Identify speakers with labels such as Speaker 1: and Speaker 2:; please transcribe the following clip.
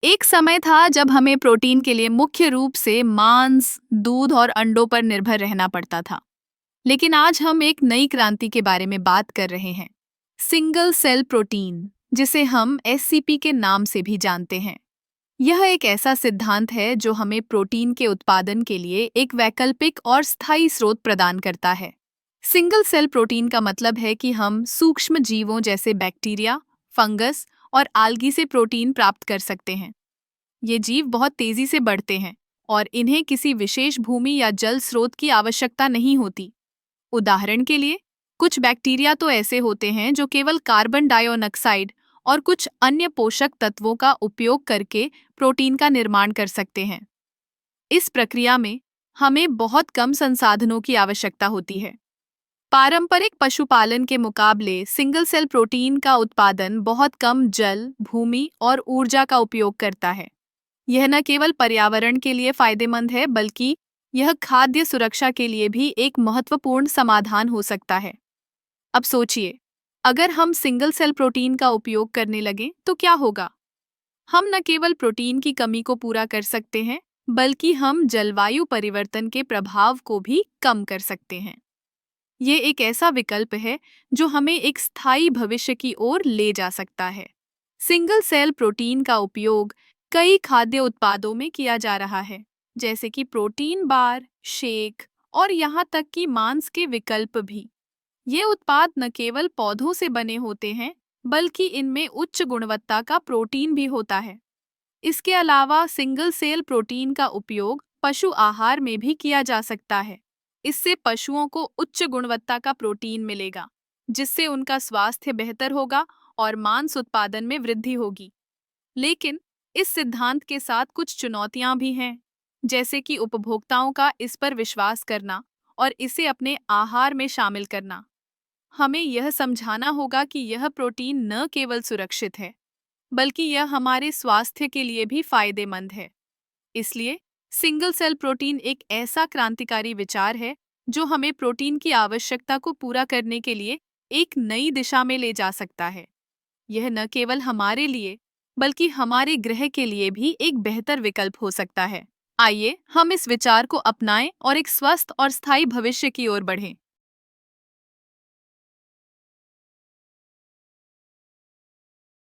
Speaker 1: एक समय था जब हमें प्रोटीन के लिए मुख्य रूप से मांस, दूध और अंडों पर निर्भर रहना पड़ता था। लेकिन आज हम एक नई क्रांति के बारे में बात कर रहे हैं। सिंगल सेल प्रोटीन, जिसे हम एससीपी के नाम से भी जानते हैं। यह एक ऐसा सिद्धांत है जो हमें प्रोटीन के उत्पादन के लिए एक वैकल्पिक और स्थायी स्रोत प्रदान करता है। सिंगल सेल प्रोटीन का मतलब है कि हम सूक्ष्म जीवों जैसे बैक्टीरिया, फंगस और आल्गी से प्रोटीन प्राप्त कर सकते हैं। ये जीव बहुत तेजी से बढ़ते हैं और इन्हें किसी विशेष भूमि या जल स्रोत की आवश्यकता नहीं होती। उदाहरण के लिए, कुछ बैक्टीरिया तो ऐसे होते हैं जो केवल कार्बन डाइऑक्साइड और कुछ अन्य पोषक तत्वों का उपयोग करके प्रोटीन का निर्माण कर सकते हैं। इस प्रक्रिया में हमें बहुत कम संसाधनों की आवश्यकता होती है। पारंपरिक पशुपालन के मुकाबले सिंगल सेल प्रोटीन का उत्पादन बहुत कम जल, भूमि और ऊर्जा का उपयोग करता है। यह न केवल पर्यावरण के लिए फायदेमंद है, बल्कि यह खाद्य सुरक्षा के लिए भी एक महत्वपूर्ण समाधान हो सकता है। अब सोचिए, अगर हम सिंगल सेल प्रोटीन का उपयोग करने लगें तो क्या होगा? हम न केवल प्रोटीन की कमी को पूरा कर सकते हैं, बल्कि हम जलवायु परिवर्तन के प्रभाव को भी कम कर सकते हैं। ये एक ऐसा विकल्प है जो हमें एक स्थायी भविष्य की ओर ले जा सकता है। सिंगल सेल प्रोटीन का उपयोग कई खाद्य उत्पादों में किया जा रहा है, जैसे कि प्रोटीन बार, शेक और यहाँ तक कि मांस के विकल्प भी। ये उत्पाद न केवल पौधों से बने होते हैं, बल्कि इनमें उच्च गुणवत्ता का प्रोटीन भी होता है। इसके अलावा सिंगल सेल प्रोटीन का उपयोग पशु आहार में भी किया जा सकता है। इससे पशुओं को उच्च गुणवत्ता का प्रोटीन मिलेगा, जिससे उनका स्वास्थ्य बेहतर होगा और मांस उत्पादन में वृद्धि होगी। लेकिन इस सिद्धांत के साथ कुछ चुनौतियां भी हैं, जैसे कि उपभोक्ताओं का इस पर विश्वास करना और इसे अपने आहार में शामिल करना। हमें यह समझाना होगा कि यह प्रोटीन न केवल सुरक्षित है, बल्कि यह हमारे स्वास्थ्य के लिए भी फायदेमंद है। इसलिए सिंगल सेल प्रोटीन एक ऐसा क्रांतिकारी विचार है जो हमें प्रोटीन की आवश्यकता को पूरा करने के लिए एक नई दिशा में ले जा सकता है। यह न केवल हमारे लिए, बल्कि हमारे ग्रह के लिए भी एक बेहतर विकल्प हो सकता है। आइए हम इस विचार को अपनाएं और एक स्वस्थ और स्थायी भविष्य की ओर बढ़ें।